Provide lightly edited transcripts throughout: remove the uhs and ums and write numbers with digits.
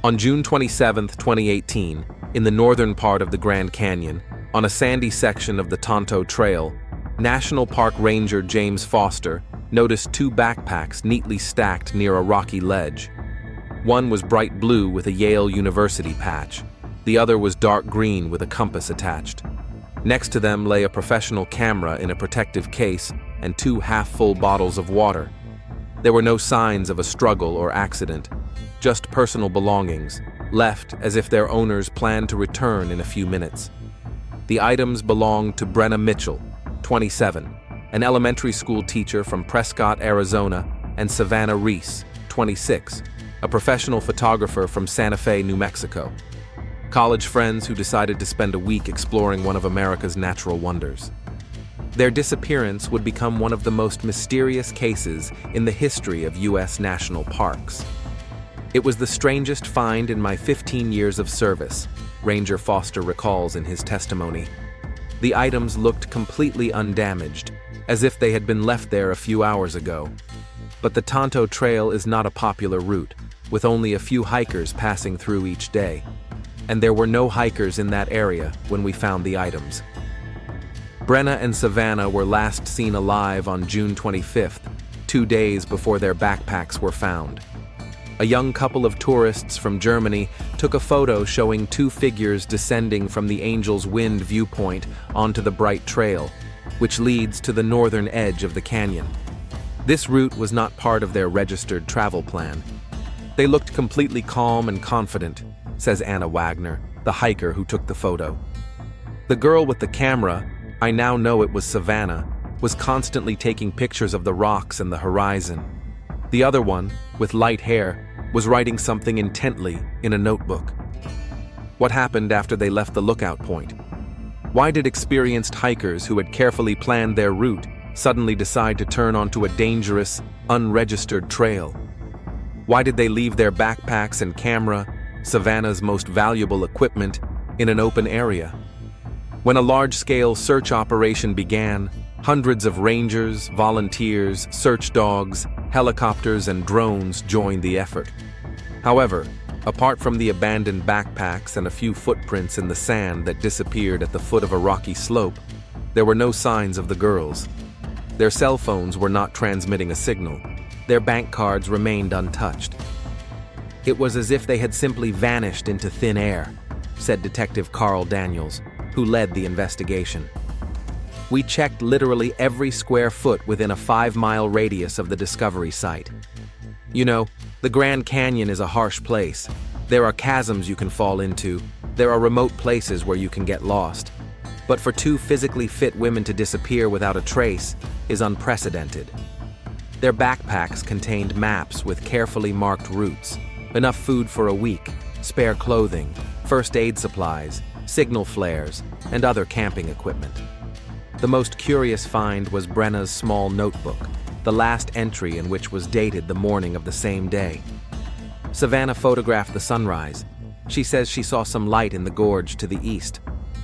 On June 27, 2018, in the northern part of the Grand Canyon, on a sandy section of the Tonto Trail, National Park Ranger James Foster noticed two backpacks neatly stacked near a rocky ledge. One was bright blue with a Yale University patch. The other was dark green with a compass attached. Next to them lay a professional camera in a protective case and two half-full bottles of water. There were no signs of a struggle or accident, just personal belongings, left as if their owners planned to return in a few minutes. The items belonged to Brena Mitchell, 27, an elementary school teacher from Prescott, Arizona, and Savannah Reese, 26, a professional photographer from Santa Fe, New Mexico. College friends who decided to spend a week exploring one of America's natural wonders. Their disappearance would become one of the most mysterious cases in the history of U.S. national parks. It was the strangest find in my 15 years of service, Ranger Foster recalls in his testimony. The items looked completely undamaged, as if they had been left there a few hours ago. But the Tonto Trail is not a popular route, with only a few hikers passing through each day. And there were no hikers in that area when we found the items. Brena and Savannah were last seen alive on June 25th, 2 days before their backpacks were found. A young couple of tourists from Germany took a photo showing two figures descending from the Angel's Wind viewpoint onto the bright trail, which leads to the northern edge of the canyon. This route was not part of their registered travel plan. They looked completely calm and confident, says Anna Wagner, the hiker who took the photo. The girl with the camera, I now know it was Savannah, was constantly taking pictures of the rocks and the horizon. The other one, with light hair, was writing something intently in a notebook. What happened after they left the lookout point? Why did experienced hikers who had carefully planned their route suddenly decide to turn onto a dangerous, unregistered trail? Why did they leave their backpacks and camera, Savannah's most valuable equipment, in an open area? When a large-scale search operation began, hundreds of rangers, volunteers, search dogs, helicopters, and drones joined the effort. However, apart from the abandoned backpacks and a few footprints in the sand that disappeared at the foot of a rocky slope, there were no signs of the girls. Their cell phones were not transmitting a signal. Their bank cards remained untouched. It was as if they had simply vanished into thin air, said Detective Carl Daniels, who led the investigation. We checked literally every square foot within a 5-mile radius of the discovery site. You know, the Grand Canyon is a harsh place. There are chasms you can fall into. There are remote places where you can get lost. But for two physically fit women to disappear without a trace is unprecedented. Their backpacks contained maps with carefully marked routes, enough food for a week, spare clothing, first aid supplies, signal flares, and other camping equipment. The most curious find was Brena's small notebook, the last entry in which was dated the morning of the same day. Savannah photographed the sunrise. She says she saw some light in the gorge to the east.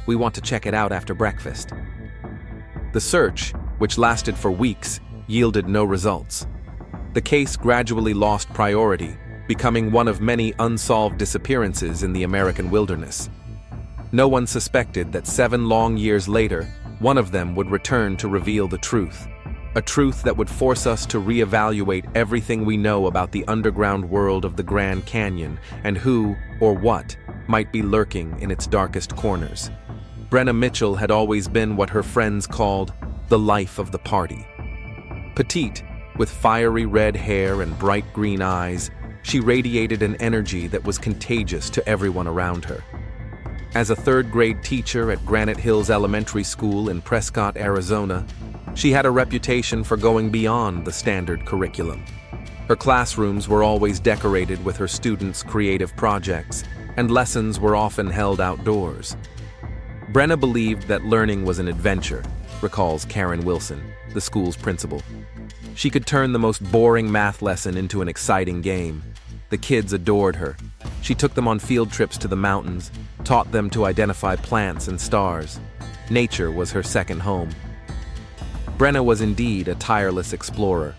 We want to check it out after breakfast. The search, which lasted for weeks, yielded no results. The case gradually lost priority, becoming one of many unsolved disappearances in the American wilderness. No one suspected that 7 long years later, one of them would return to reveal the truth. A truth that would force us to reevaluate everything we know about the underground world of the Grand Canyon and who, or what, might be lurking in its darkest corners. Brena Mitchell had always been what her friends called the life of the party. Petite, with fiery red hair and bright green eyes, she radiated an energy that was contagious to everyone around her. As a third-grade teacher at Granite Hills Elementary School in Prescott, Arizona, she had a reputation for going beyond the standard curriculum. Her classrooms were always decorated with her students' creative projects, and lessons were often held outdoors. Brena believed that learning was an adventure, recalls Karen Wilson, the school's principal. She could turn the most boring math lesson into an exciting game. The kids adored her. She took them on field trips to the mountains, taught them to identify plants and stars. Nature was her second home. Brena was indeed a tireless explorer.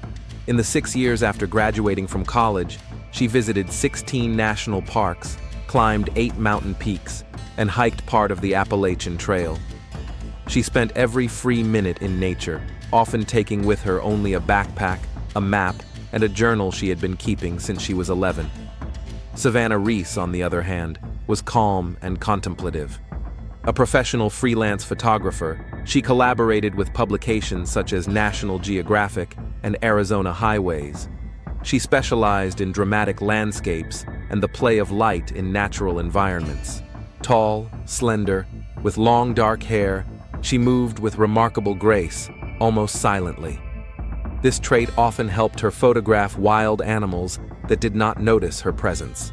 In the 6 years after graduating from college, She visited 16 national parks, climbed 8 mountain peaks, and hiked part of the Appalachian Trail. She spent every free minute in nature, often taking with her only a backpack, a map, and a journal she had been keeping since she was 11. Savannah Reese, on the other hand, was calm and contemplative. A professional freelance photographer, she collaborated with publications such as National Geographic and Arizona Highways. She specialized in dramatic landscapes and the play of light in natural environments. Tall, slender, with long dark hair, she moved with remarkable grace, almost silently. This trait often helped her photograph wild animals that did not notice her presence.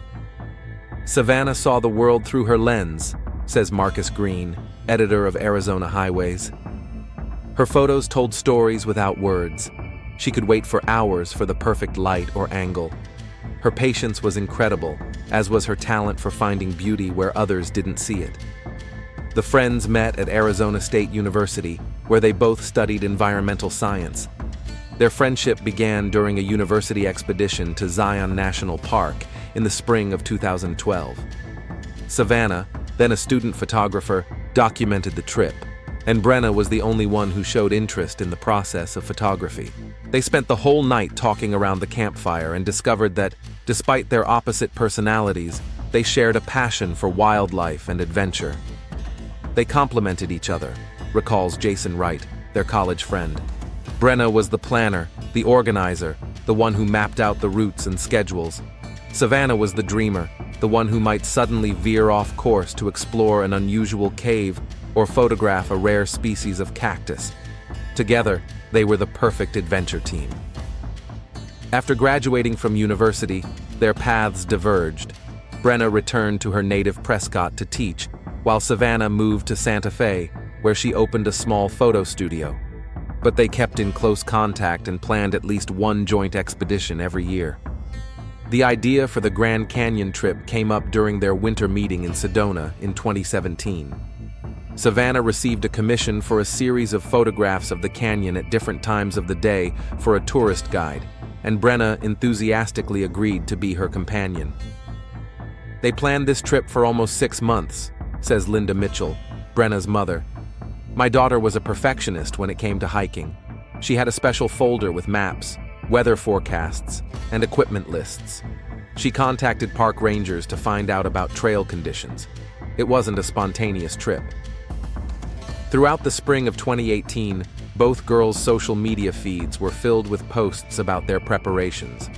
Savannah saw the world through her lens, says Marcus Green, editor of Arizona Highways. Her photos told stories without words. She could wait for hours for the perfect light or angle. Her patience was incredible, as was her talent for finding beauty where others didn't see it. The friends met at Arizona State University, where they both studied environmental science. Their friendship began during a university expedition to Zion National Park in the spring of 2012. Savannah, then a student photographer, documented the trip, and Brena was the only one who showed interest in the process of photography. They spent the whole night talking around the campfire and discovered that, despite their opposite personalities, they shared a passion for wildlife and adventure. They complemented each other, recalls Jason Wright, their college friend. Brena was the planner, the organizer, the one who mapped out the routes and schedules. Savannah was the dreamer, the one who might suddenly veer off course to explore an unusual cave or photograph a rare species of cactus. Together, they were the perfect adventure team. After graduating from university, their paths diverged. Brena returned to her native Prescott to teach, while Savannah moved to Santa Fe, where she opened a small photo studio. But they kept in close contact and planned at least one joint expedition every year. The idea for the Grand Canyon trip came up during their winter meeting in Sedona in 2017. Savannah received a commission for a series of photographs of the canyon at different times of the day for a tourist guide, and Brena enthusiastically agreed to be her companion. They planned this trip for almost 6 months, says Linda Mitchell, Brena's mother. My daughter was a perfectionist when it came to hiking. She had a special folder with maps, weather forecasts, and equipment lists. She contacted park rangers to find out about trail conditions. It wasn't a spontaneous trip. Throughout the spring of 2018, both girls' social media feeds were filled with posts about their preparations.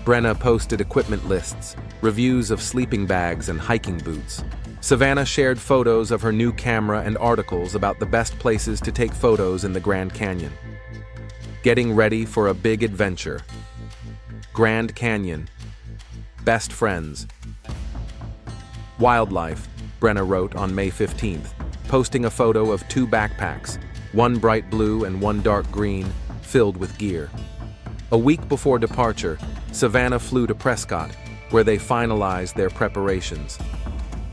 Brena posted equipment lists, reviews of sleeping bags and hiking boots. Savannah shared photos of her new camera and articles about the best places to take photos in the Grand Canyon. Getting ready for a big adventure. Grand Canyon. Best friends. Wildlife, Brena wrote on May 15th, posting a photo of 2 backpacks, one bright blue and one dark green, filled with gear. A week before departure, Savannah flew to Prescott, where they finalized their preparations.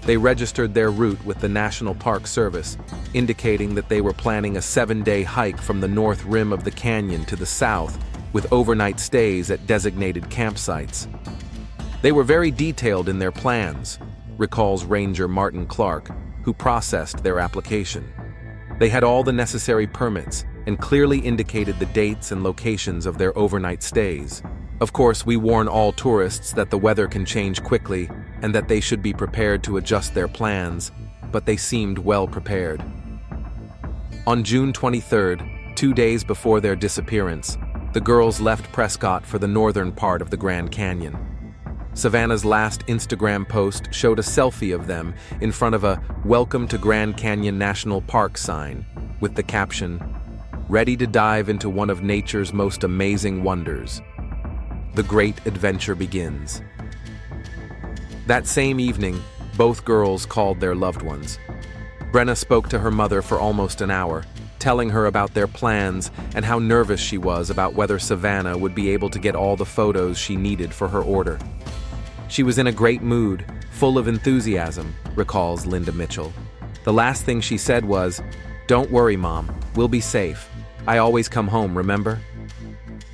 They registered their route with the National Park Service, indicating that they were planning a 7-day hike from the north rim of the canyon to the south, with overnight stays at designated campsites. They were very detailed in their plans, recalls Ranger Martin Clark, who processed their application. They had all the necessary permits and clearly indicated the dates and locations of their overnight stays. Of course, we warn all tourists that the weather can change quickly and that they should be prepared to adjust their plans, but they seemed well prepared. On June 23rd, 2 days before their disappearance, the girls left Prescott for the northern part of the Grand Canyon. Savannah's last Instagram post showed a selfie of them in front of a "Welcome to Grand Canyon National Park" sign, with the caption, "Ready to dive into one of nature's most amazing wonders. The great adventure begins." That same evening, both girls called their loved ones. Brena spoke to her mother for almost an hour, telling her about their plans and how nervous she was about whether Savannah would be able to get all the photos she needed for her order. She was in a great mood, full of enthusiasm, recalls Linda Mitchell. The last thing she said was, "Don't worry, Mom, we'll be safe. I always come home, remember?"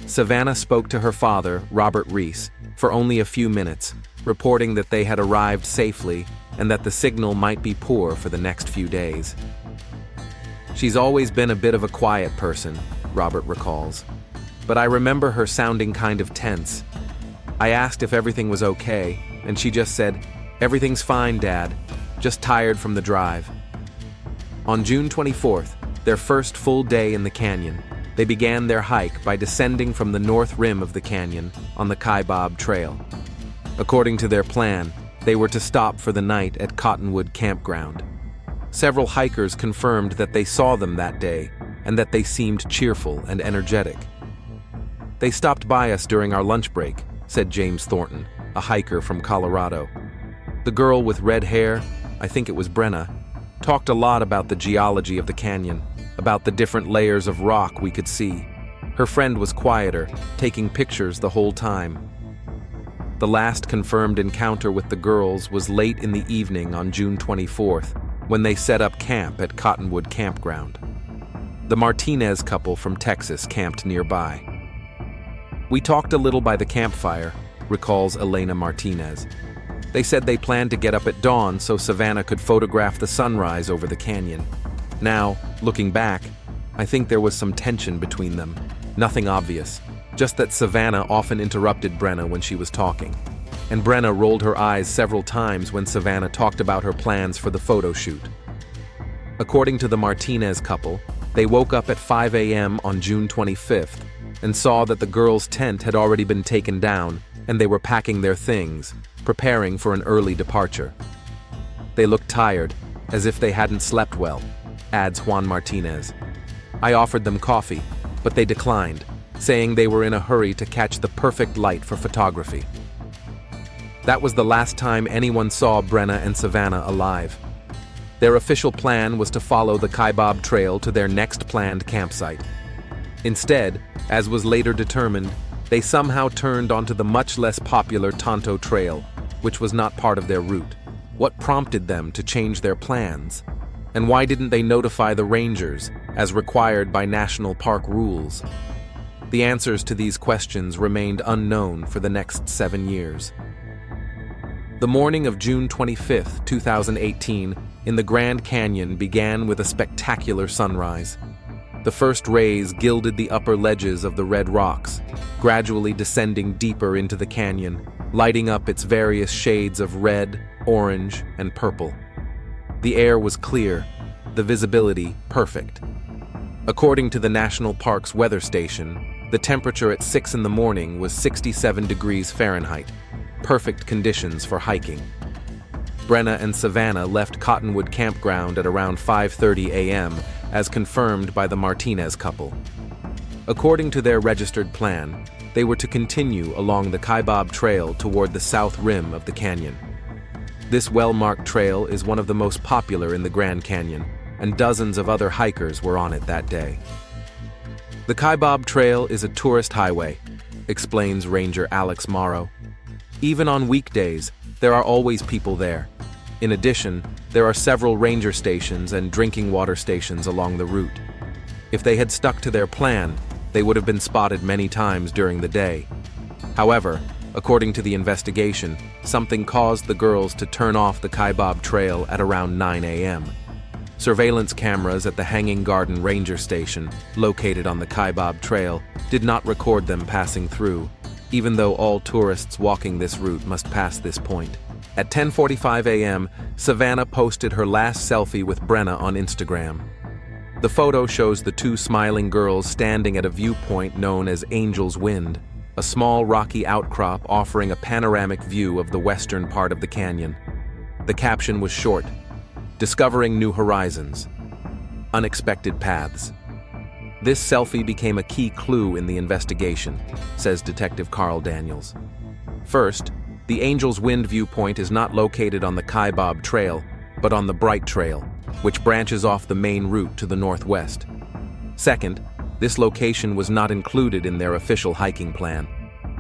Savannah spoke to her father, Robert Reese, for only a few minutes, reporting that they had arrived safely and that the signal might be poor for the next few days. "She's always been a bit of a quiet person," Robert recalls. "But I remember her sounding kind of tense. I asked if everything was okay, and she just said, 'Everything's fine, Dad. Just tired from the drive.'" On June 24th, their first full day in the canyon, they began their hike by descending from the north rim of the canyon on the Kaibab Trail. According to their plan, they were to stop for the night at Cottonwood Campground. Several hikers confirmed that they saw them that day and that they seemed cheerful and energetic. "They stopped by us during our lunch break," said James Thornton, a hiker from Colorado. "The girl with red hair, I think it was Brena, talked a lot about the geology of the canyon, about the different layers of rock we could see. Her friend was quieter, taking pictures the whole time." The last confirmed encounter with the girls was late in the evening on June 24th, when they set up camp at Cottonwood Campground. The Martinez couple from Texas camped nearby. "We talked a little by the campfire," recalls Elena Martinez. "They said they planned to get up at dawn so Savannah could photograph the sunrise over the canyon. Now, looking back, I think there was some tension between them. Nothing obvious, just that Savannah often interrupted Brena when she was talking. And Brena rolled her eyes several times when Savannah talked about her plans for the photo shoot." According to the Martinez couple, they woke up at 5 a.m. on June 25th and saw that the girls' tent had already been taken down and they were packing their things, preparing for an early departure. "They looked tired, as if they hadn't slept well," adds Juan Martinez. "I offered them coffee, but they declined, saying they were in a hurry to catch the perfect light for photography." That was the last time anyone saw Brena and Savannah alive. Their official plan was to follow the Kaibab Trail to their next planned campsite. Instead, as was later determined, they somehow turned onto the much less popular Tonto Trail, which was not part of their route. What prompted them to change their plans? And why didn't they notify the rangers, as required by national park rules? The answers to these questions remained unknown for the next 7 years. The morning of June 25, 2018, in the Grand Canyon began with a spectacular sunrise. The first rays gilded the upper ledges of the red rocks, gradually descending deeper into the canyon, lighting up its various shades of red, orange, and purple. The air was clear, the visibility perfect. According to the National Park's weather station, the temperature at 6 in the morning was 67 degrees Fahrenheit, perfect conditions for hiking. Brena and Savannah left Cottonwood Campground at around 5:30 a.m., as confirmed by the Martinez couple. According to their registered plan, they were to continue along the Kaibab Trail toward the south rim of the canyon. This well-marked trail is one of the most popular in the Grand Canyon, and dozens of other hikers were on it that day. "The Kaibab Trail is a tourist highway," explains Ranger Alex Morrow. "Even on weekdays, there are always people there. In addition, there are several ranger stations and drinking water stations along the route. If they had stuck to their plan, they would have been spotted many times during the day. However, according to the investigation, something caused the girls to turn off the Kaibab Trail at around 9 a.m. Surveillance cameras at the Hanging Garden Ranger Station, located on the Kaibab Trail, did not record them passing through, even though all tourists walking this route must pass this point. At 10:45 a.m., Savannah posted her last selfie with Brena on Instagram. The photo shows the two smiling girls standing at a viewpoint known as Angel's Wind, a small rocky outcrop offering a panoramic view of the western part of the canyon. The caption was short: "Discovering new horizons. Unexpected paths." This selfie became a key clue in the investigation, says Detective Carl Daniels. First, the Angel's Wind viewpoint is not located on the Kaibab Trail, but on the Bright Trail, which branches off the main route to the northwest. Second, this location was not included in their official hiking plan.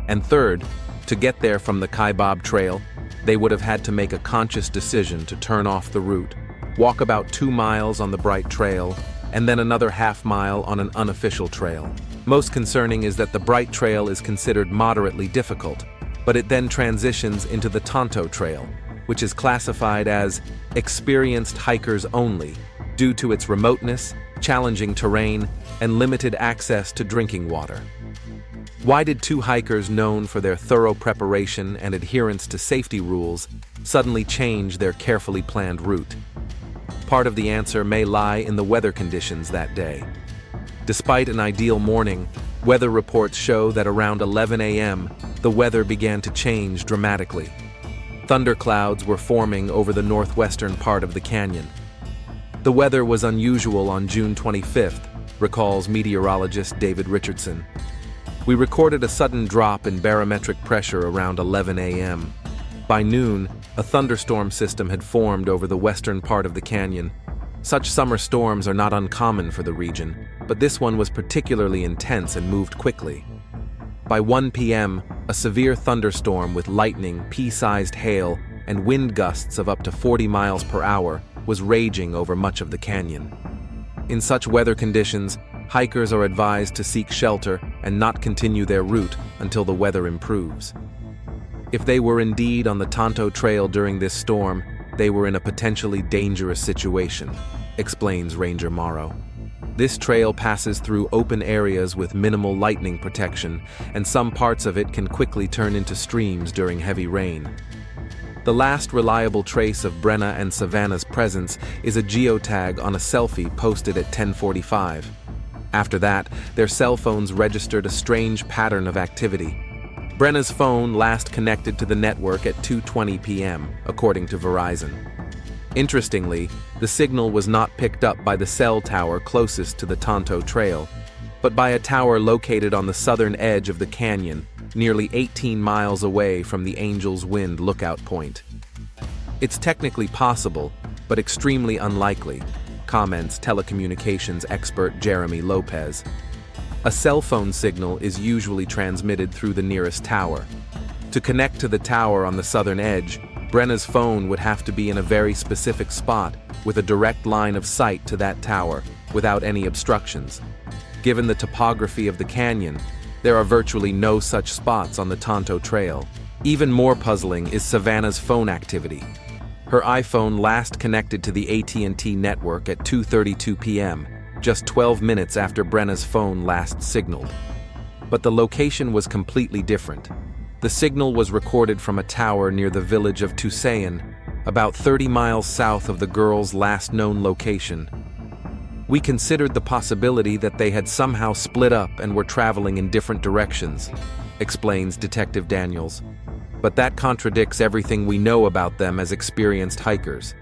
And third, to get there from the Kaibab Trail, they would have had to make a conscious decision to turn off the route, walk about 2 miles on the Bright Trail, and then another half-mile on an unofficial trail. Most concerning is that the Bright Trail is considered moderately difficult, but it then transitions into the Tonto Trail, which is classified as experienced hikers only due to its remoteness, challenging terrain, and limited access to drinking water. Why did two hikers known for their thorough preparation and adherence to safety rules suddenly change their carefully planned route? Part of the answer may lie in the weather conditions that day. Despite an ideal morning, weather reports show that around 11 a.m., the weather began to change dramatically. Thunderclouds were forming over the northwestern part of the canyon. The weather was unusual on June 25th, recalls meteorologist David Richardson. We recorded a sudden drop in barometric pressure around 11 a.m. By noon, a thunderstorm system had formed over the western part of the canyon. Such summer storms are not uncommon for the region, but this one was particularly intense and moved quickly. By 1 p.m., a severe thunderstorm with lightning, pea-sized hail, and wind gusts of up to 40 miles per hour was raging over much of the canyon. In such weather conditions, hikers are advised to seek shelter and not continue their route until the weather improves. If they were indeed on the Tonto Trail during this storm, they were in a potentially dangerous situation, explains Ranger Morrow. This trail passes through open areas with minimal lightning protection, and some parts of it can quickly turn into streams during heavy rain. The last reliable trace of Brena and Savannah's presence is a geotag on a selfie posted at 10:45. After that, their cell phones registered a strange pattern of activity. Brena's phone last connected to the network at 2:20 p.m., according to Verizon. Interestingly, the signal was not picked up by the cell tower closest to the Tonto Trail, but by a tower located on the southern edge of the canyon, nearly 18 miles away from the Angel's Wind lookout point. It's technically possible, but extremely unlikely, comments telecommunications expert Jeremy Lopez. A cell phone signal is usually transmitted through the nearest tower. To connect to the tower on the southern edge, Brena's phone would have to be in a very specific spot with a direct line of sight to that tower without any obstructions. Given the topography of the canyon, there are virtually no such spots on the Tonto Trail. Even more puzzling is Savannah's phone activity. Her iPhone last connected to the AT&T network at 2:32 p.m., just 12 minutes after Brena's phone last signaled. But the location was completely different. The signal was recorded from a tower near the village of Tusayan, about 30 miles south of the girls' last known location. We considered the possibility that they had somehow split up and were traveling in different directions, explains Detective Daniels. But that contradicts everything we know about them as experienced hikers.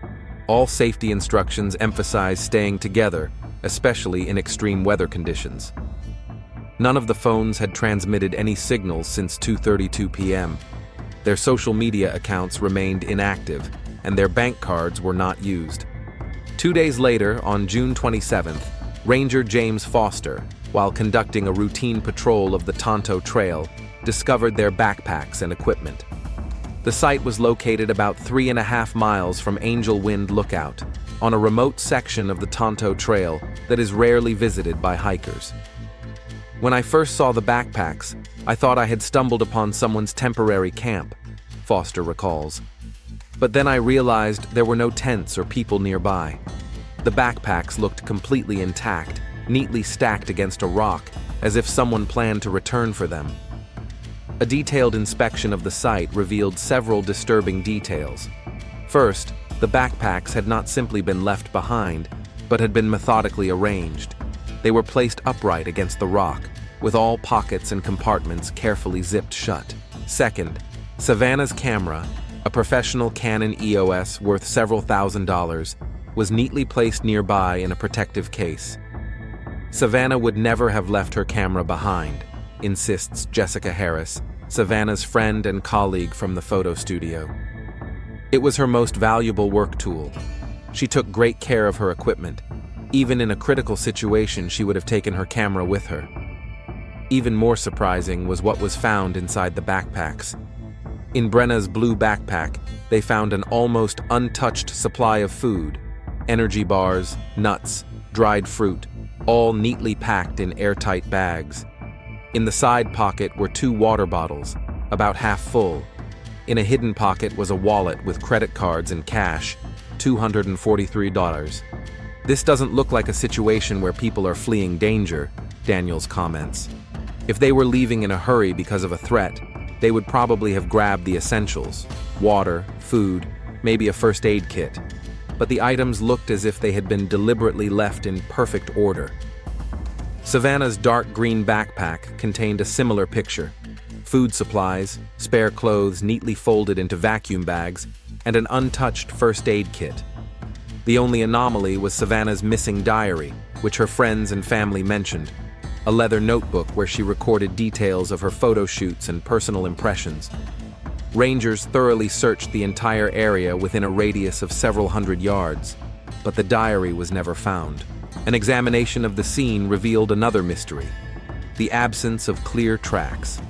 All safety instructions emphasize staying together, especially in extreme weather conditions. None of the phones had transmitted any signals since 2:32 p.m. Their social media accounts remained inactive, and their bank cards were not used. 2 days later, on June 27th, Ranger James Foster, while conducting a routine patrol of the Tonto Trail, discovered their backpacks and equipment. The site was located about 3.5 miles from Angel Wind Lookout, on a remote section of the Tonto Trail that is rarely visited by hikers. When I first saw the backpacks, I thought I had stumbled upon someone's temporary camp, Foster recalls. But then I realized there were no tents or people nearby. The backpacks looked completely intact, neatly stacked against a rock, as if someone planned to return for them. A detailed inspection of the site revealed several disturbing details. First, the backpacks had not simply been left behind, but had been methodically arranged. They were placed upright against the rock, with all pockets and compartments carefully zipped shut. Second, Savannah's camera, a professional Canon EOS worth several $1,000s, was neatly placed nearby in a protective case. Savannah would never have left her camera behind, insists Jessica Harris, Savannah's friend and colleague from the photo studio. It was her most valuable work tool. She took great care of her equipment. Even in a critical situation, she would have taken her camera with her. Even more surprising was what was found inside the backpacks. In Brena's blue backpack, they found an almost untouched supply of food, energy bars, nuts, dried fruit, all neatly packed in airtight bags. In the side pocket were 2 water bottles, about half full. In a hidden pocket was a wallet with credit cards and cash, $243. This doesn't look like a situation where people are fleeing danger, Daniels comments. If they were leaving in a hurry because of a threat, they would probably have grabbed the essentials: water, food, maybe a first aid kit. But the items looked as if they had been deliberately left in perfect order. Savannah's dark green backpack contained a similar picture: food supplies, spare clothes neatly folded into vacuum bags, and an untouched first aid kit. The only anomaly was Savannah's missing diary, which her friends and family mentioned, a leather notebook where she recorded details of her photo shoots and personal impressions. Rangers thoroughly searched the entire area within a radius of several hundred yards, but the diary was never found. An examination of the scene revealed another mystery: the absence of clear tracks.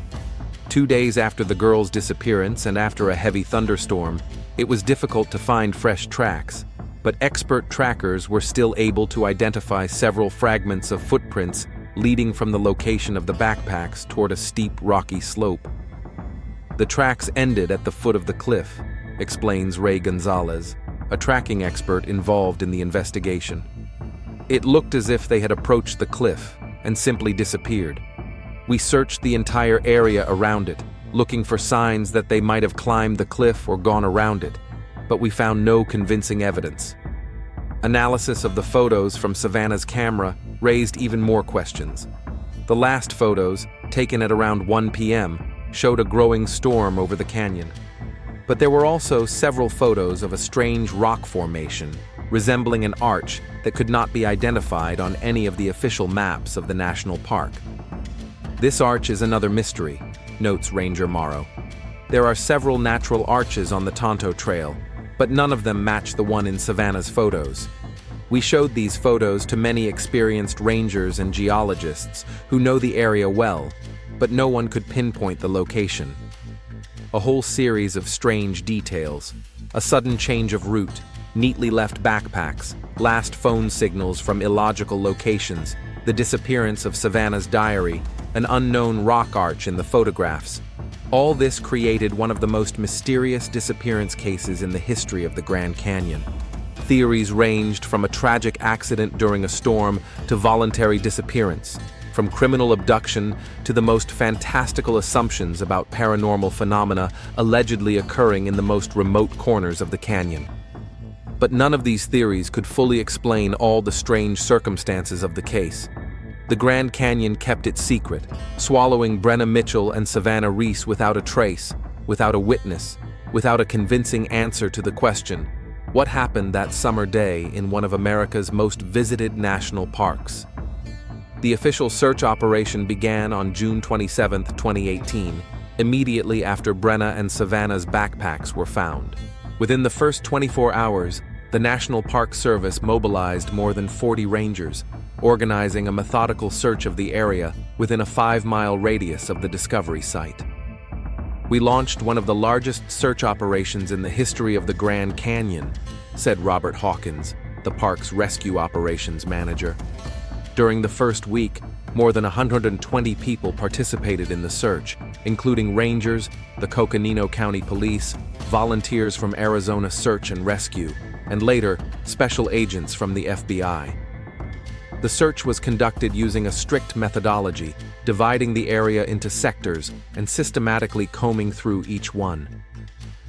2 days after the girls' disappearance and after a heavy thunderstorm, it was difficult to find fresh tracks, but expert trackers were still able to identify several fragments of footprints leading from the location of the backpacks toward a steep, rocky slope. The tracks ended at the foot of the cliff, explains Ray Gonzalez, a tracking expert involved in the investigation. It looked as if they had approached the cliff and simply disappeared. We searched the entire area around it, looking for signs that they might have climbed the cliff or gone around it, but we found no convincing evidence. Analysis of the photos from Savannah's camera raised even more questions. The last photos, taken at around 1 p.m., showed a growing storm over the canyon. But there were also several photos of a strange rock formation, resembling an arch that could not be identified on any of the official maps of the national park. This arch is another mystery, notes Ranger Morrow. There are several natural arches on the Tonto Trail, but none of them match the one in Savannah's photos. We showed these photos to many experienced rangers and geologists who know the area well, but no one could pinpoint the location. A whole series of strange details: a sudden change of route, neatly left backpacks, last phone signals from illogical locations, the disappearance of Savannah's diary, an unknown rock arch in the photographs. All this created one of the most mysterious disappearance cases in the history of the Grand Canyon. Theories ranged from a tragic accident during a storm to voluntary disappearance, from criminal abduction to the most fantastical assumptions about paranormal phenomena allegedly occurring in the most remote corners of the canyon. But none of these theories could fully explain all the strange circumstances of the case. The Grand Canyon kept it secret, swallowing Brena Mitchell and Savannah Reese without a trace, without a witness, without a convincing answer to the question: what happened that summer day in one of America's most visited national parks? The official search operation began on June 27, 2018, immediately after Brena and Savannah's backpacks were found. Within the first 24 hours, the National Park Service mobilized more than 40 rangers, organizing a methodical search of the area within a 5-mile radius of the discovery site. We launched one of the largest search operations in the history of the Grand Canyon, said Robert Hawkins, the park's rescue operations manager. During the first week, more than 120 people participated in the search, including rangers, the Coconino County Police, volunteers from Arizona Search and Rescue, and later, special agents from the FBI. The search was conducted using a strict methodology, dividing the area into sectors and systematically combing through each one.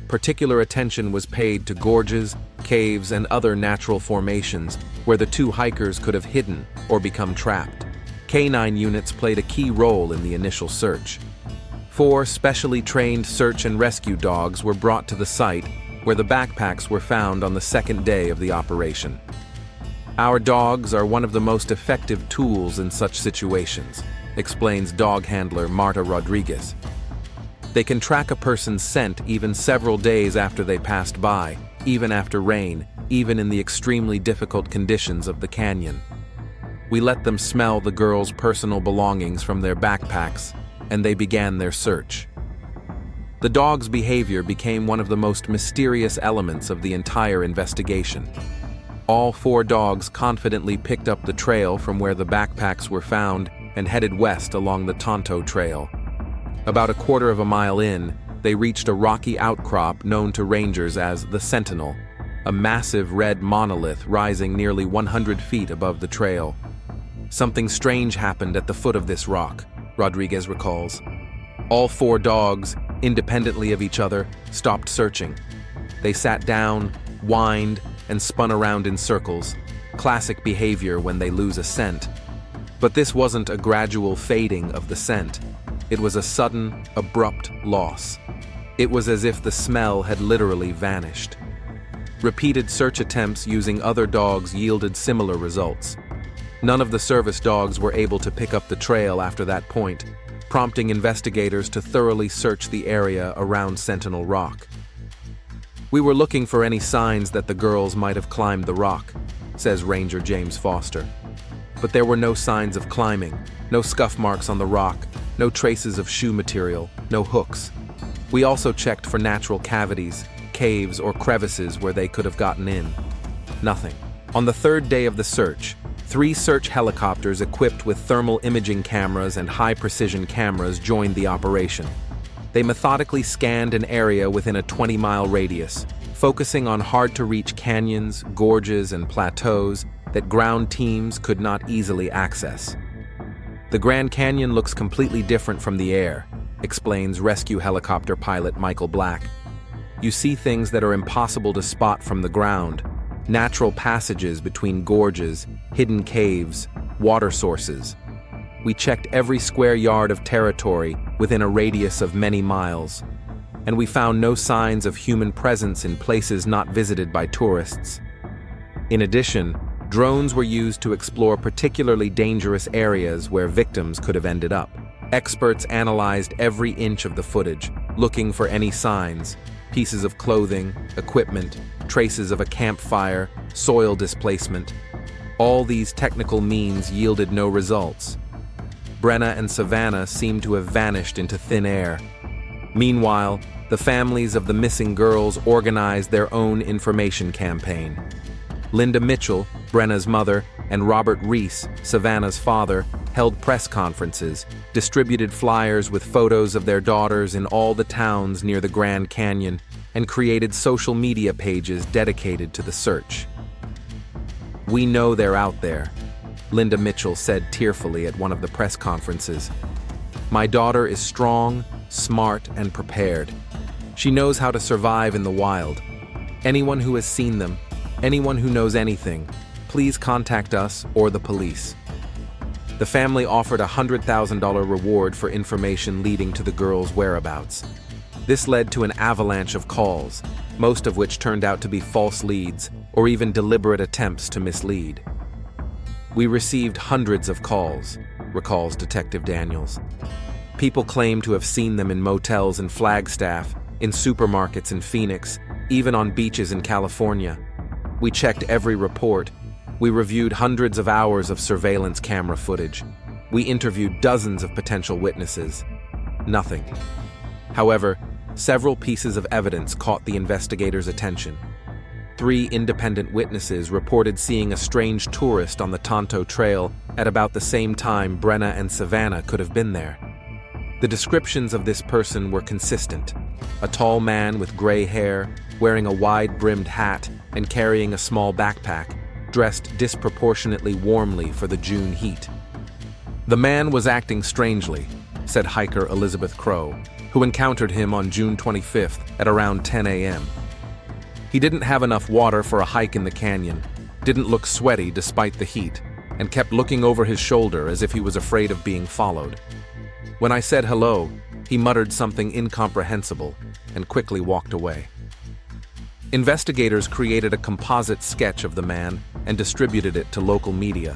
Particular attention was paid to gorges, caves, and other natural formations where the two hikers could have hidden or become trapped. Canine units played a key role in the initial search. 4 specially trained search and rescue dogs were brought to the site where the backpacks were found on the second day of the operation. Our dogs are one of the most effective tools in such situations, explains dog handler Marta Rodriguez. They can track a person's scent even several days after they passed by, even after rain, even in the extremely difficult conditions of the canyon. We let them smell the girls' personal belongings from their backpacks, and they began their search. The dog's behavior became one of the most mysterious elements of the entire investigation. All 4 dogs confidently picked up the trail from where the backpacks were found and headed west along the Tonto Trail. About a quarter of a mile in, they reached a rocky outcrop known to rangers as the Sentinel, a massive red monolith rising nearly 100 feet above the trail. Something strange happened at the foot of this rock, Rodriguez recalls. All 4 dogs, independently of each other, stopped searching. They sat down, whined, and spun around in circles, classic behavior when they lose a scent. But this wasn't a gradual fading of the scent. It was a sudden, abrupt loss. It was as if the smell had literally vanished. Repeated search attempts using other dogs yielded similar results. None of the service dogs were able to pick up the trail after that point, prompting investigators to thoroughly search the area around Sentinel Rock. "We were looking for any signs that the girls might have climbed the rock," says Ranger James Foster. But there were no signs of climbing, no scuff marks on the rock, no traces of shoe material, no hooks. We also checked for natural cavities, caves, or crevices where they could have gotten in. Nothing. On the 3rd day of the search, 3 search helicopters equipped with thermal imaging cameras and high-precision cameras joined the operation. They methodically scanned an area within a 20-mile radius, focusing on hard-to-reach canyons, gorges, and plateaus that ground teams could not easily access. "The Grand Canyon looks completely different from the air," explains rescue helicopter pilot Michael Black. "You see things that are impossible to spot from the ground, natural passages between gorges, hidden caves, water sources. We checked every square yard of territory within a radius of many miles, and we found no signs of human presence in places not visited by tourists. In addition, drones were used to explore particularly dangerous areas where victims could have ended up. Experts analyzed every inch of the footage, looking for any signs, pieces of clothing, equipment, traces of a campfire, soil displacement. All these technical means yielded no results. Brena and Savannah seemed to have vanished into thin air. Meanwhile, the families of the missing girls organized their own information campaign. Linda Mitchell, Brena's mother, and Robert Reese, Savannah's father, held press conferences, distributed flyers with photos of their daughters in all the towns near the Grand Canyon, and created social media pages dedicated to the search. "We know they're out there," Linda Mitchell said tearfully at one of the press conferences. "My daughter is strong, smart, and prepared. She knows how to survive in the wild. Anyone who has seen them, anyone who knows anything, please contact us or the police." The family offered a $100,000 reward for information leading to the girls' whereabouts. This led to an avalanche of calls, most of which turned out to be false leads or even deliberate attempts to mislead. "We received hundreds of calls," recalls Detective Daniels. "People claim to have seen them in motels in Flagstaff, in supermarkets in Phoenix, even on beaches in California. We checked every report. We reviewed hundreds of hours of surveillance camera footage. We interviewed dozens of potential witnesses. Nothing." However, several pieces of evidence caught the investigators' attention. 3 independent witnesses reported seeing a strange tourist on the Tonto Trail at about the same time Brena and Savannah could have been there. The descriptions of this person were consistent: a tall man with gray hair, wearing a wide-brimmed hat and carrying a small backpack, dressed disproportionately warmly for the June heat. "The man was acting strangely," said hiker Elizabeth Crow, who encountered him on June 25th at around 10 a.m. "He didn't have enough water for a hike in the canyon, didn't look sweaty despite the heat, and kept looking over his shoulder as if he was afraid of being followed. When I said hello, he muttered something incomprehensible and quickly walked away." Investigators created a composite sketch of the man and distributed it to local media.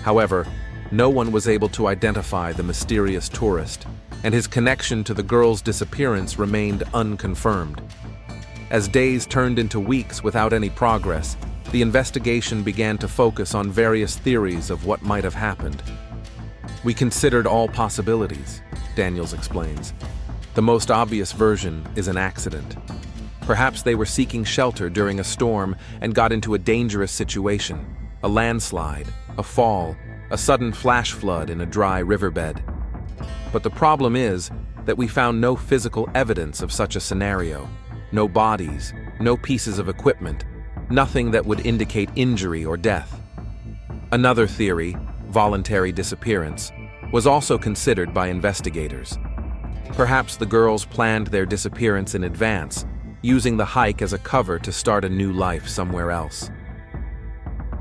However, no one was able to identify the mysterious tourist, and his connection to the girl's disappearance remained unconfirmed. As days turned into weeks without any progress, the investigation began to focus on various theories of what might have happened. "We considered all possibilities," Daniels explains. "The most obvious version is an accident. Perhaps they were seeking shelter during a storm and got into a dangerous situation, a landslide, a fall, a sudden flash flood in a dry riverbed. But the problem is that we found no physical evidence of such a scenario. No bodies, no pieces of equipment, nothing that would indicate injury or death. Another theory, voluntary disappearance, was also considered by investigators. Perhaps the girls planned their disappearance in advance, using the hike as a cover to start a new life somewhere else.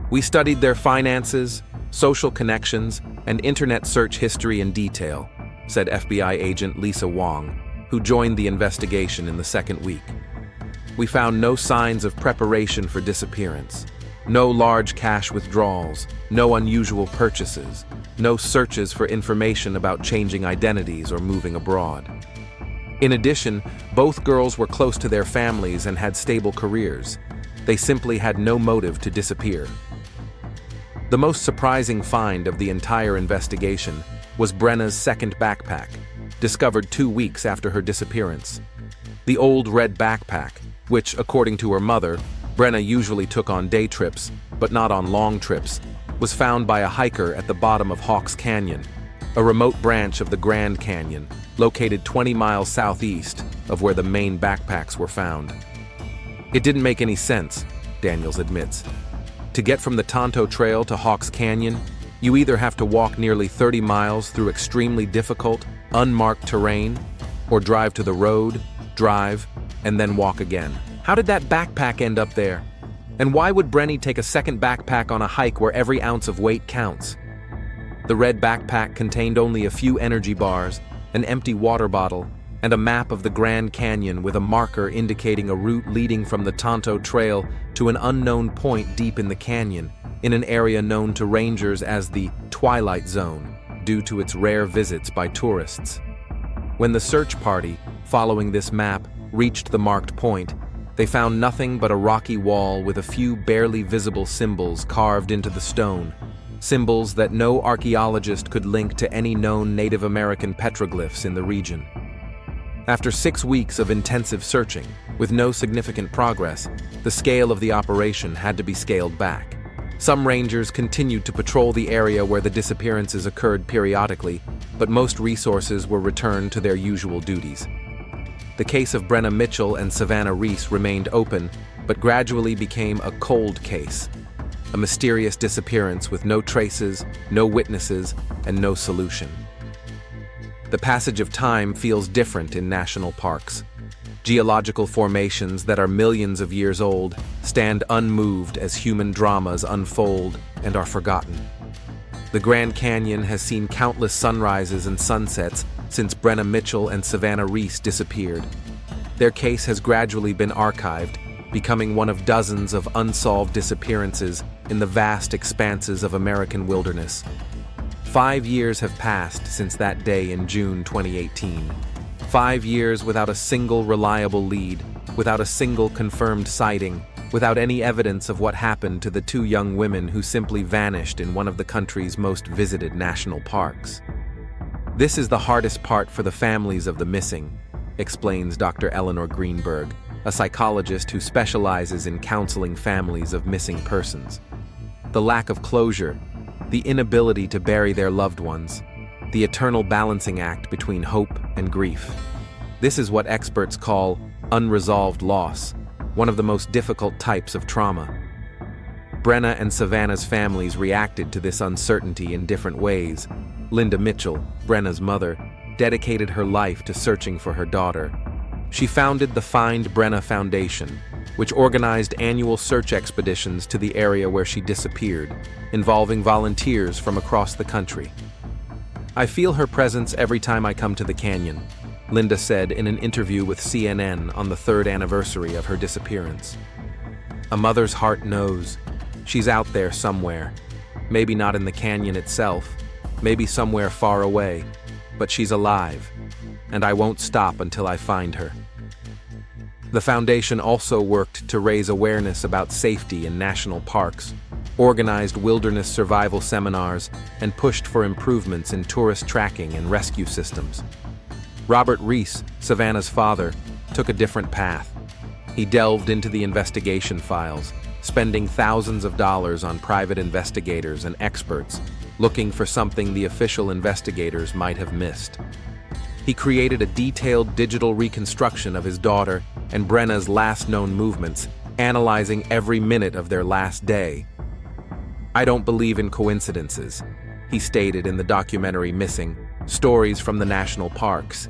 We studied their finances, social connections, and internet search history in detail, said FBI agent Lisa Wong, who joined the investigation in the second week. We found no signs of preparation for disappearance, no large cash withdrawals, no unusual purchases, no searches for information about changing identities or moving abroad. In addition, both girls were close to their families and had stable careers. They simply had no motive to disappear. The most surprising find of the entire investigation was Brena's second backpack, discovered 2 weeks after her disappearance. The old red backpack, which, according to her mother, Brena usually took on day trips, but not on long trips, was found by a hiker at the bottom of Hawks Canyon, a remote branch of the Grand Canyon, located 20 miles southeast of where the main backpacks were found. It didn't make any sense, Daniels admits. To get from the Tonto Trail to Hawks Canyon, you either have to walk nearly 30 miles through extremely difficult, unmarked terrain, or drive to the road, drive, and then walk again. How did that backpack end up there? And why would Brenny take a second backpack on a hike where every ounce of weight counts? The red backpack contained only a few energy bars, an empty water bottle, and a map of the Grand Canyon with a marker indicating a route leading from the Tonto Trail to an unknown point deep in the canyon, in an area known to rangers as the Twilight Zone, due to its rare visits by tourists. When the search party, following this map, reached the marked point, they found nothing but a rocky wall with a few barely visible symbols carved into the stone, symbols that no archaeologist could link to any known Native American petroglyphs in the region. After 6 weeks of intensive searching, with no significant progress, the scale of the operation had to be scaled back. Some rangers continued to patrol the area where the disappearances occurred periodically, but most resources were returned to their usual duties. The case of Brena Mitchell and Savannah Reese remained open, but gradually became a cold case. A mysterious disappearance with no traces, no witnesses, and no solution. The passage of time feels different in national parks. Geological formations that are millions of years old stand unmoved as human dramas unfold and are forgotten. The Grand Canyon has seen countless sunrises and sunsets since Brena Mitchell and Savannah Reese disappeared. Their case has gradually been archived, becoming one of dozens of unsolved disappearances in the vast expanses of American wilderness. 5 years have passed since that day in June 2018. 5 years without a single reliable lead, without a single confirmed sighting, without any evidence of what happened to the 2 young women who simply vanished in one of the country's most visited national parks. This is the hardest part for the families of the missing, explains Dr. Eleanor Greenberg, a psychologist who specializes in counseling families of missing persons. The lack of closure, the inability to bury their loved ones, the eternal balancing act between hope and grief. This is what experts call unresolved loss, one of the most difficult types of trauma. Brena and Savannah's families reacted to this uncertainty in different ways. Linda Mitchell, Brena's mother, dedicated her life to searching for her daughter. She founded the Find Brena Foundation, which organized annual search expeditions to the area where she disappeared, involving volunteers from across the country. "I feel her presence every time I come to the canyon," Linda said in an interview with CNN on the 3rd anniversary of her disappearance. "A mother's heart knows. She's out there somewhere. Maybe not in the canyon itself, maybe somewhere far away, but she's alive, and I won't stop until I find her." The foundation also worked to raise awareness about safety in national parks, organized wilderness survival seminars, and pushed for improvements in tourist tracking and rescue systems. Robert Reese, Savannah's father, took a different path. He delved into the investigation files, spending thousands of dollars on private investigators and experts, looking for something the official investigators might have missed. He created a detailed digital reconstruction of his daughter and Brena's last known movements, analyzing every minute of their last day. "I don't believe in coincidences," he stated in the documentary Missing: Stories from the National Parks.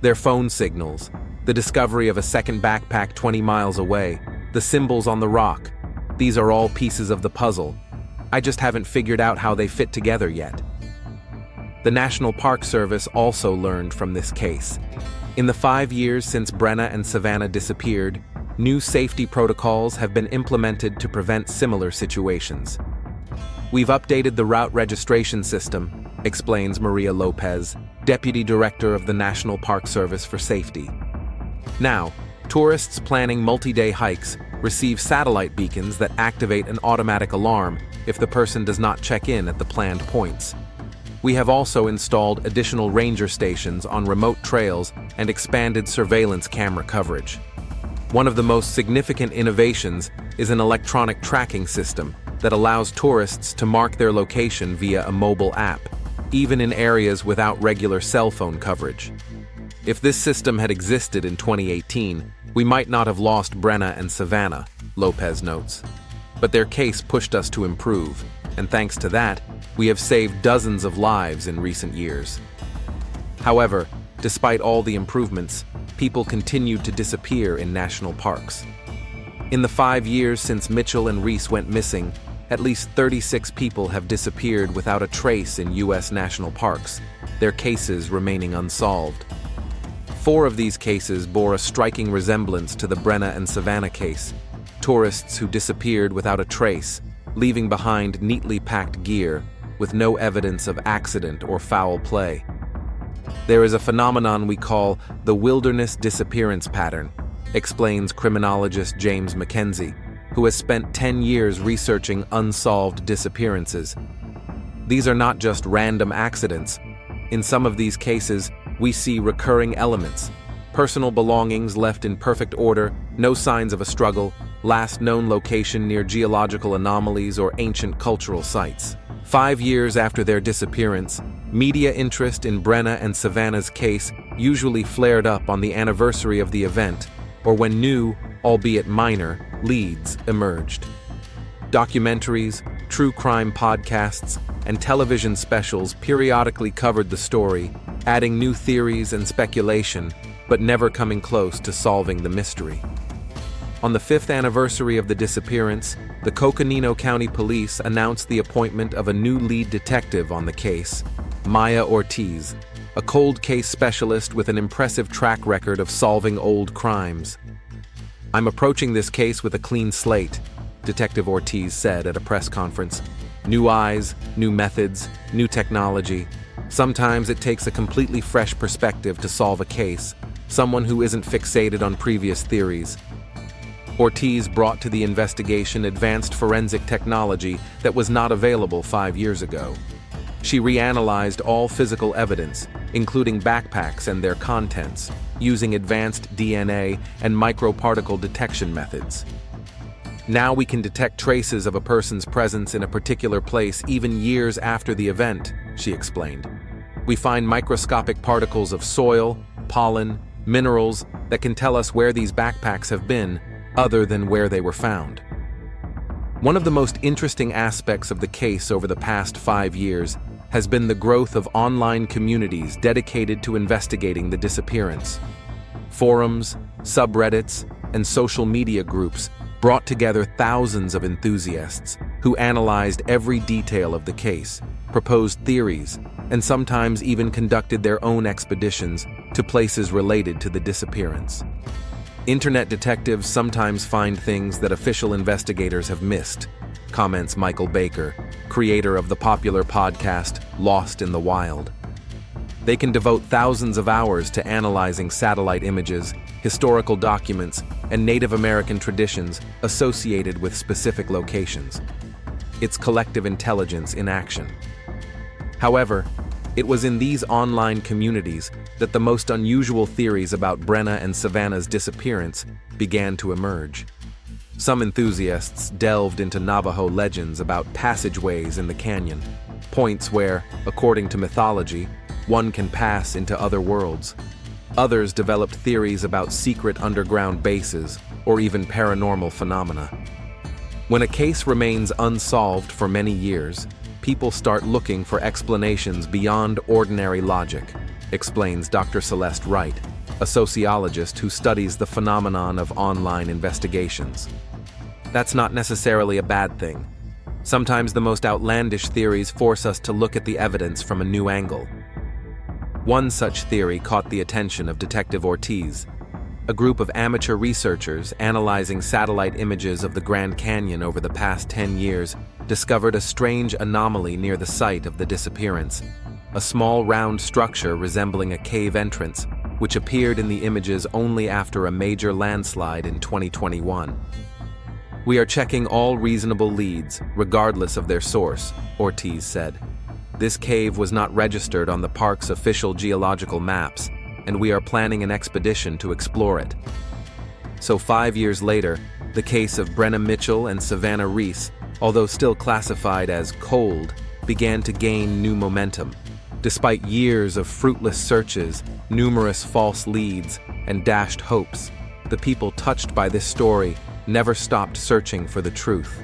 "Their phone signals, the discovery of a second backpack 20 miles away, the symbols on the rock, these are all pieces of the puzzle. I just haven't figured out how they fit together yet." The National Park Service also learned from this case. In the 5 years since Brena and Savannah disappeared, new safety protocols have been implemented to prevent similar situations. "We've updated the route registration system," explains Maria Lopez, Deputy Director of the National Park Service for Safety. Now, tourists planning multi-day hikes receive satellite beacons that activate an automatic alarm if the person does not check in at the planned points. We have also installed additional ranger stations on remote trails and expanded surveillance camera coverage. One of the most significant innovations is an electronic tracking system that allows tourists to mark their location via a mobile app, even in areas without regular cell phone coverage. If this system had existed in 2018, we might not have lost Brena and Savannah, Lopez notes. But their case pushed us to improve, and thanks to that, we have saved dozens of lives in recent years. However, despite all the improvements, people continued to disappear in national parks. In the 5 years since Mitchell and Reese went missing, at least 36 people have disappeared without a trace in U.S. national parks, their cases remaining unsolved. 4 of these cases bore a striking resemblance to the Brena and Savannah case: tourists who disappeared without a trace, leaving behind neatly packed gear, with no evidence of accident or foul play. There is a phenomenon we call the wilderness disappearance pattern, explains criminologist James Mackenzie, who has spent 10 years researching unsolved disappearances. These are not just random accidents. In some of these cases, we see recurring elements: personal belongings left in perfect order, no signs of a struggle, last known location near geological anomalies or ancient cultural sites. 5 years after their disappearance, media interest in Brena and Savannah's case usually flared up on the anniversary of the event, or when new, albeit minor, leads emerged. Documentaries, true crime podcasts, and television specials periodically covered the story, adding new theories and speculation, but never coming close to solving the mystery. On the 5th anniversary of the disappearance, the Coconino County Police announced the appointment of a new lead detective on the case, Maya Ortiz, a cold case specialist with an impressive track record of solving old crimes. "I'm approaching this case with a clean slate," Detective Ortiz said at a press conference. "New eyes, new methods, new technology. Sometimes it takes a completely fresh perspective to solve a case, someone who isn't fixated on previous theories." Ortiz brought to the investigation advanced forensic technology that was not available 5 years ago. She reanalyzed all physical evidence, including backpacks and their contents, using advanced DNA and microparticle detection methods. "Now we can detect traces of a person's presence in a particular place even years after the event," she explained. "We find microscopic particles of soil, pollen, minerals that can tell us where these backpacks have been, other than where they were found." One of the most interesting aspects of the case over the past 5 years has been the growth of online communities dedicated to investigating the disappearance. Forums, subreddits, and social media groups brought together thousands of enthusiasts who analyzed every detail of the case, proposed theories, and sometimes even conducted their own expeditions to places related to the disappearance. "Internet detectives sometimes find things that official investigators have missed," comments Michael Baker, creator of the popular podcast Lost in the Wild. "They can devote thousands of hours to analyzing satellite images, historical documents, and Native American traditions associated with specific locations. It's collective intelligence in action." However, it was in these online communities that the most unusual theories about Brena and Savannah's disappearance began to emerge. Some enthusiasts delved into Navajo legends about passageways in the canyon, points where, according to mythology, one can pass into other worlds. Others developed theories about secret underground bases or even paranormal phenomena. When a case remains unsolved for many years, people start looking for explanations beyond ordinary logic, explains Dr. Celeste Wright, a sociologist who studies the phenomenon of online investigations. That's not necessarily a bad thing. Sometimes the most outlandish theories force us to look at the evidence from a new angle. One such theory caught the attention of Detective Ortiz. A group of amateur researchers analyzing satellite images of the Grand Canyon over the past 10 years discovered a strange anomaly near the site of the disappearance, a small round structure resembling a cave entrance, which appeared in the images only after a major landslide in 2021. "We are checking all reasonable leads, regardless of their source," Ortiz said. "This cave was not registered on the park's official geological maps, and we are planning an expedition to explore it." So 5 years later, the case of Brena Mitchell and Savannah Reese, although still classified as cold, began to gain new momentum. Despite years of fruitless searches, numerous false leads, and dashed hopes, the people touched by this story never stopped searching for the truth.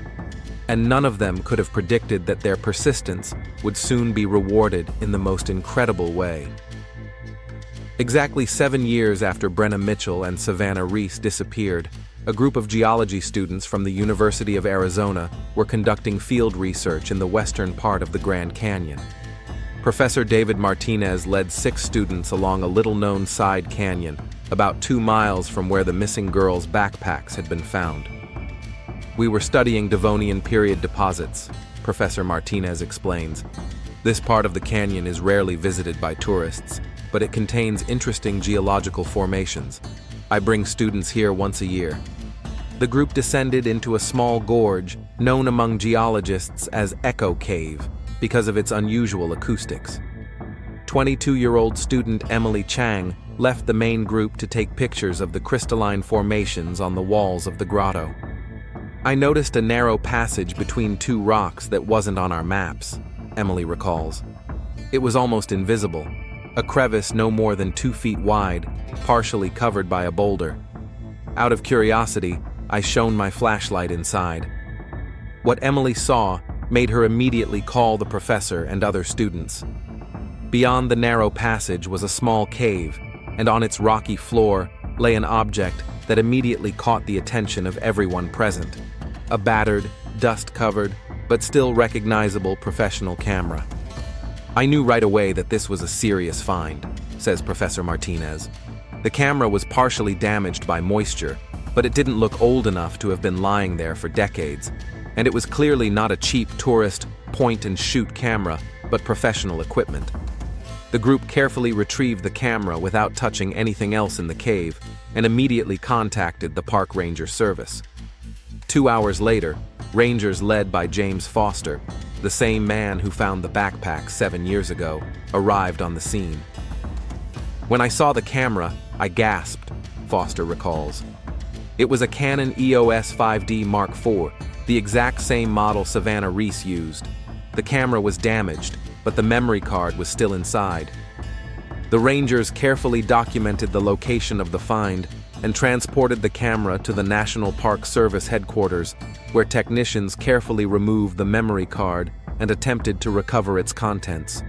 And none of them could have predicted that their persistence would soon be rewarded in the most incredible way. Exactly 7 years after Brena Mitchell and Savannah Reese disappeared, a group of geology students from the University of Arizona were conducting field research in the western part of the Grand Canyon. Professor David Martinez led 6 students along a little-known side canyon, about 2 miles from where the missing girls' backpacks had been found. "We were studying Devonian period deposits," Professor Martinez explains. "This part of the canyon is rarely visited by tourists, but it contains interesting geological formations. I bring students here once a year." The group descended into a small gorge known among geologists as Echo Cave because of its unusual acoustics. 22-year-old student Emily Chang left the main group to take pictures of the crystalline formations on the walls of the grotto. "I noticed a narrow passage between 2 rocks that wasn't on our maps," Emily recalls. "It was almost invisible, a crevice no more than 2 feet wide, partially covered by a boulder. Out of curiosity, I shone my flashlight inside." What Emily saw made her immediately call the professor and other students. Beyond the narrow passage was a small cave, and on its rocky floor lay an object that immediately caught the attention of everyone present: a battered, dust-covered, but still recognizable professional camera. "I knew right away that this was a serious find," says Professor Martinez. "The camera was partially damaged by moisture, but it didn't look old enough to have been lying there for decades, and it was clearly not a cheap tourist point-and-shoot camera, but professional equipment." The group carefully retrieved the camera without touching anything else in the cave and immediately contacted the park ranger service. 2 hours later, rangers led by James Foster, the same man who found the backpack 7 years ago, arrived on the scene. "When I saw the camera, I gasped," Foster recalls. "It was a Canon EOS 5D Mark IV, the exact same model Savannah Reese used. The camera was damaged, but the memory card was still inside." The rangers carefully documented the location of the find and transported the camera to the National Park Service headquarters, where technicians carefully removed the memory card and attempted to recover its contents.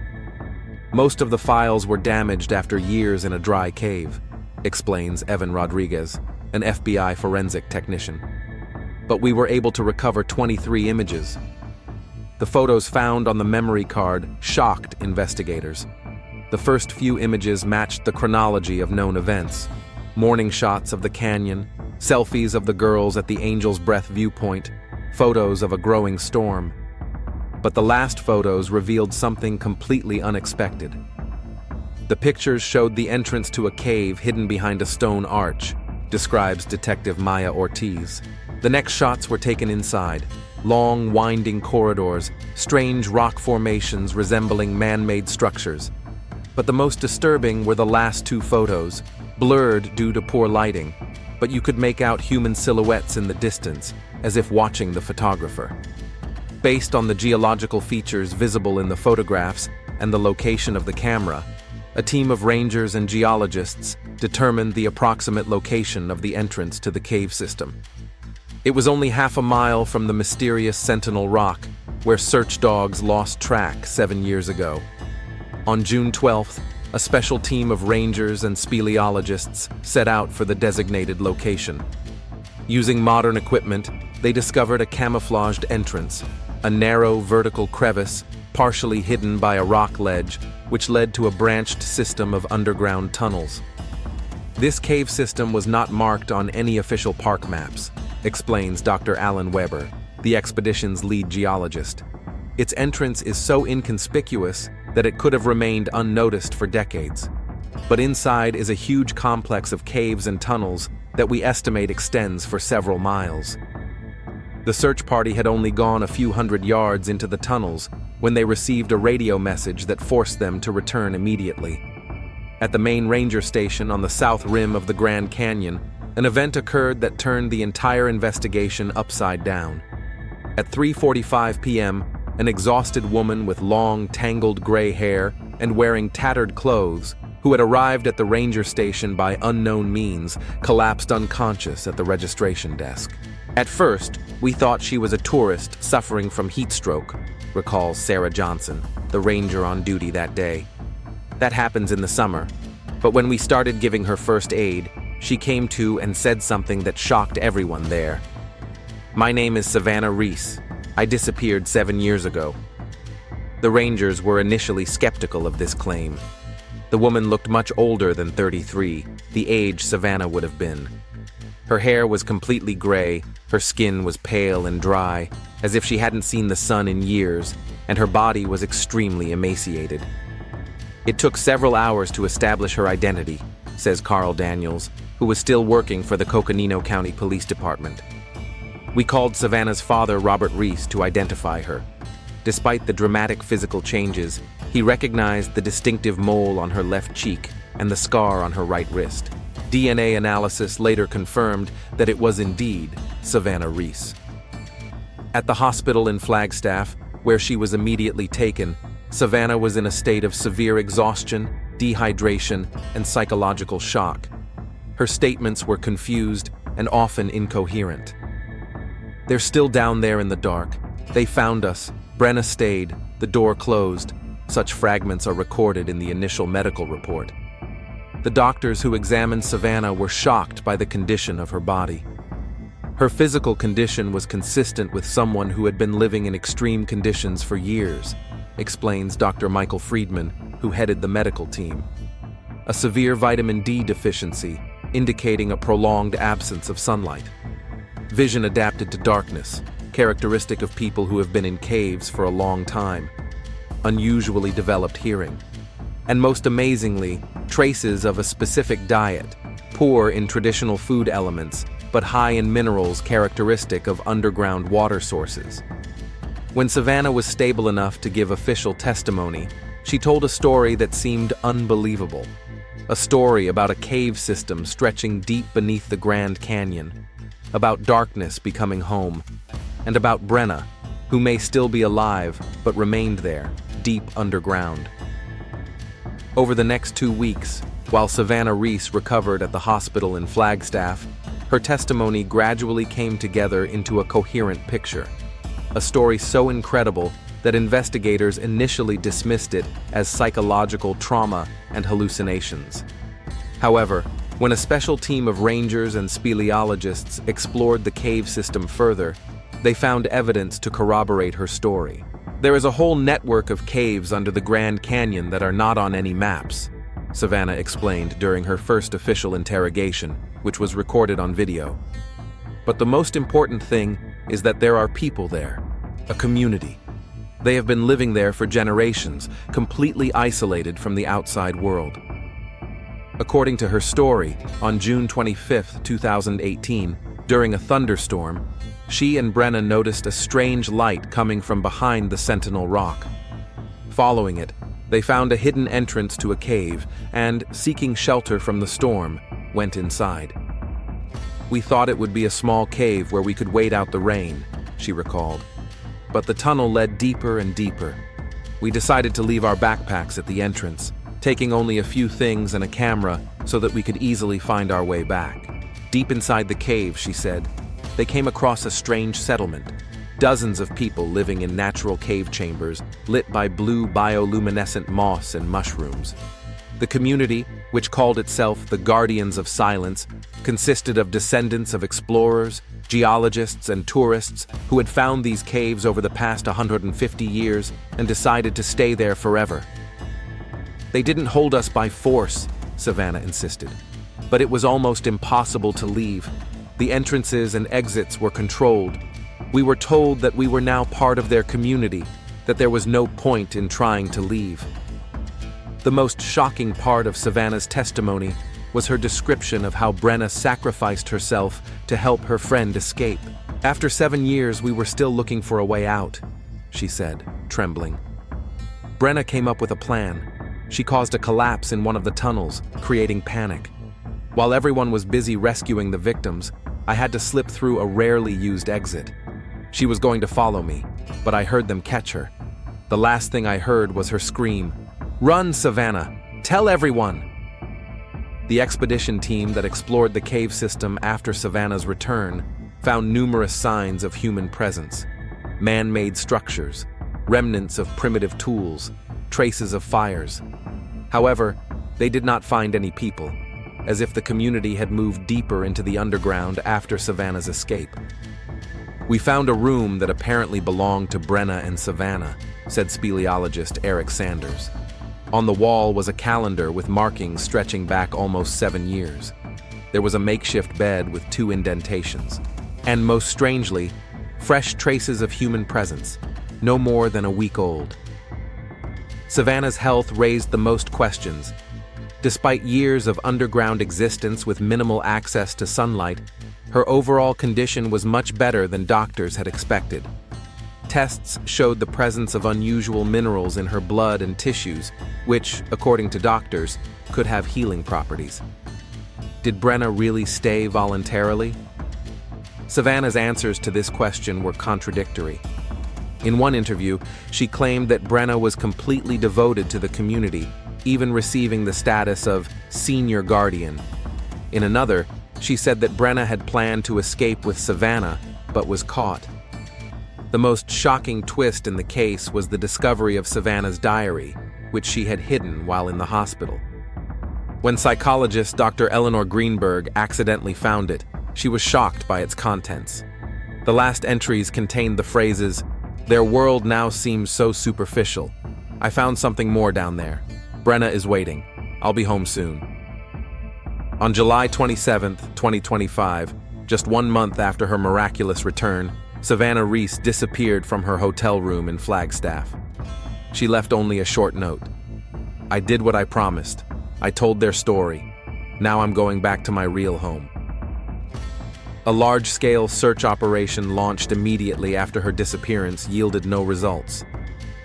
"Most of the files were damaged after years in a dry cave," explains Evan Rodriguez, an FBI forensic technician. "But we were able to recover 23 images." The photos found on the memory card shocked investigators. The first few images matched the chronology of known events: morning shots of the canyon, selfies of the girls at the Angel's Breath viewpoint, photos of a growing storm. But the last photos revealed something completely unexpected. The pictures showed the entrance to a cave hidden behind a stone arch, describes Detective Maya Ortiz. The next shots were taken inside. Long, winding corridors, strange rock formations resembling man-made structures. But the most disturbing were the last 2 photos, blurred due to poor lighting, but you could make out human silhouettes in the distance, as if watching the photographer. Based on the geological features visible in the photographs and the location of the camera, a team of rangers and geologists determined the approximate location of the entrance to the cave system. It was only half a mile from the mysterious Sentinel Rock, where search dogs lost track 7 years ago. On June 12th, a special team of rangers and speleologists set out for the designated location. Using modern equipment, they discovered a camouflaged entrance, a narrow vertical crevice partially hidden by a rock ledge, which led to a branched system of underground tunnels. This cave system was not marked on any official park maps, explains Dr. Alan Weber, the expedition's lead geologist. Its entrance is so inconspicuous that it could have remained unnoticed for decades. But inside is a huge complex of caves and tunnels that we estimate extends for several miles. The search party had only gone a few hundred yards into the tunnels when they received a radio message that forced them to return immediately. At the main ranger station on the south rim of the Grand Canyon, an event occurred that turned the entire investigation upside down. At 3:45 p.m., an exhausted woman with long, tangled gray hair and wearing tattered clothes, who had arrived at the ranger station by unknown means, collapsed unconscious at the registration desk. At first, we thought she was a tourist suffering from heat stroke, recalls Sarah Johnson, the ranger on duty that day. That happens in the summer, but when we started giving her first aid, she came to and said something that shocked everyone there. "My name is Savannah Reese. I disappeared 7 years ago." The rangers were initially skeptical of this claim. The woman looked much older than 33, the age Savannah would have been. Her hair was completely gray, her skin was pale and dry, as if she hadn't seen the sun in years, and her body was extremely emaciated. It took several hours to establish her identity, says Carl Daniels, who was still working for the Coconino County Police Department. We called Savannah's father, Robert Reese, to identify her. Despite the dramatic physical changes, he recognized the distinctive mole on her left cheek and the scar on her right wrist. DNA analysis later confirmed that it was indeed Savannah Reese. At the hospital in Flagstaff, where she was immediately taken, Savannah was in a state of severe exhaustion, dehydration, and psychological shock. Her statements were confused and often incoherent. "They're still down there in the dark. They found us. Brena stayed. The door closed." Such fragments are recorded in the initial medical report. The doctors who examined Savannah were shocked by the condition of her body. Her physical condition was consistent with someone who had been living in extreme conditions for years, explains Dr. Michael Friedman, who headed the medical team. A severe vitamin D deficiency, indicating a prolonged absence of sunlight. Vision adapted to darkness, characteristic of people who have been in caves for a long time. Unusually developed hearing. And most amazingly, traces of a specific diet, poor in traditional food elements, but high in minerals characteristic of underground water sources. When Savannah was stable enough to give official testimony, she told a story that seemed unbelievable. A story about a cave system stretching deep beneath the Grand Canyon, about darkness becoming home, and about Brena, who may still be alive but remained there, deep underground. Over the next 2 weeks, while Savannah Reese recovered at the hospital in Flagstaff, her testimony gradually came together into a coherent picture. A story so incredible that investigators initially dismissed it as psychological trauma and hallucinations. However, when a special team of rangers and speleologists explored the cave system further, they found evidence to corroborate her story. There is a whole network of caves under the Grand Canyon that are not on any maps, Savannah explained during her first official interrogation, which was recorded on video. But the most important thing is that there are people there, a community. They have been living there for generations, completely isolated from the outside world. According to her story, on June 25, 2018, during a thunderstorm, she and Brena noticed a strange light coming from behind the Sentinel Rock. Following it, they found a hidden entrance to a cave and, seeking shelter from the storm, went inside. "We thought it would be a small cave where we could wait out the rain," she recalled. "But the tunnel led deeper and deeper. We decided to leave our backpacks at the entrance. taking only a few things and a camera so that we could easily find our way back. Deep inside the cave, she said, they came across a strange settlement. Dozens of people living in natural cave chambers lit by blue bioluminescent moss and mushrooms. The community, which called itself the Guardians of Silence, consisted of descendants of explorers, geologists, and tourists who had found these caves over the past 150 years and decided to stay there forever. They didn't hold us by force, Savannah insisted, but it was almost impossible to leave. The entrances and exits were controlled. We were told that we were now part of their community, that there was no point in trying to leave. The most shocking part of Savannah's testimony was her description of how Brena sacrificed herself to help her friend escape. After 7 years, we were still looking for a way out, she said, trembling. Brena came up with a plan. She caused a collapse in one of the tunnels, creating panic. While everyone was busy rescuing the victims, I had to slip through a rarely used exit. She was going to follow me, but I heard them catch her. The last thing I heard was her scream, "Run, Savannah! Tell everyone!" The expedition team that explored the cave system after Savannah's return found numerous signs of human presence. Man-made structures, remnants of primitive tools, traces of fires. However, they did not find any people, as if the community had moved deeper into the underground after Savannah's escape. "We found a room that apparently belonged to Brena and Savannah," said speleologist Eric Sanders. On the wall was a calendar with markings stretching back almost 7 years. There was a makeshift bed with 2 indentations. And most strangely, fresh traces of human presence, no more than a week old. Savannah's health raised the most questions. Despite years of underground existence with minimal access to sunlight, her overall condition was much better than doctors had expected. Tests showed the presence of unusual minerals in her blood and tissues, which, according to doctors, could have healing properties. Did Brena really stay voluntarily? Savannah's answers to this question were contradictory. In one interview, she claimed that Brena was completely devoted to the community, even receiving the status of senior guardian. In another, she said that Brena had planned to escape with Savannah, but was caught. The most shocking twist in the case was the discovery of Savannah's diary, which she had hidden while in the hospital. When psychologist Dr. Eleanor Greenberg accidentally found it, she was shocked by its contents. The last entries contained the phrases, "Their world now seems so superficial. I found something more down there. Brena is waiting. I'll be home soon." On July 27, 2025, just 1 month after her miraculous return, Savannah Reese disappeared from her hotel room in Flagstaff. She left only a short note. "I did what I promised. I told their story. Now I'm going back to my real home." A large-scale search operation launched immediately after her disappearance yielded no results.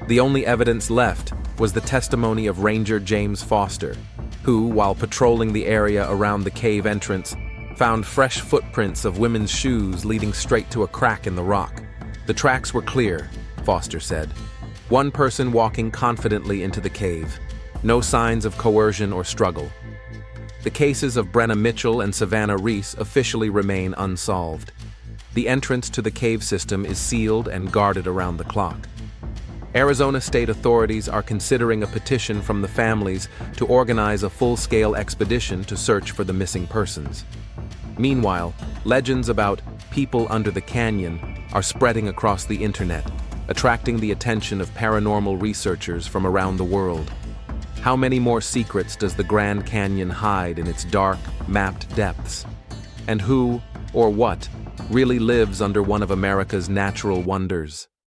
The only evidence left was the testimony of Ranger James Foster, who, while patrolling the area around the cave entrance, found fresh footprints of women's shoes leading straight to a crack in the rock. The tracks were clear, Foster said. One person walking confidently into the cave. No signs of coercion or struggle. The cases of Brena Mitchell and Savannah Reese officially remain unsolved. The entrance to the cave system is sealed and guarded around the clock. Arizona state authorities are considering a petition from the families to organize a full-scale expedition to search for the missing persons. Meanwhile, legends about people under the canyon are spreading across the internet, attracting the attention of paranormal researchers from around the world. How many more secrets does the Grand Canyon hide in its dark, mapped depths? And who, or what, really lives under one of America's natural wonders?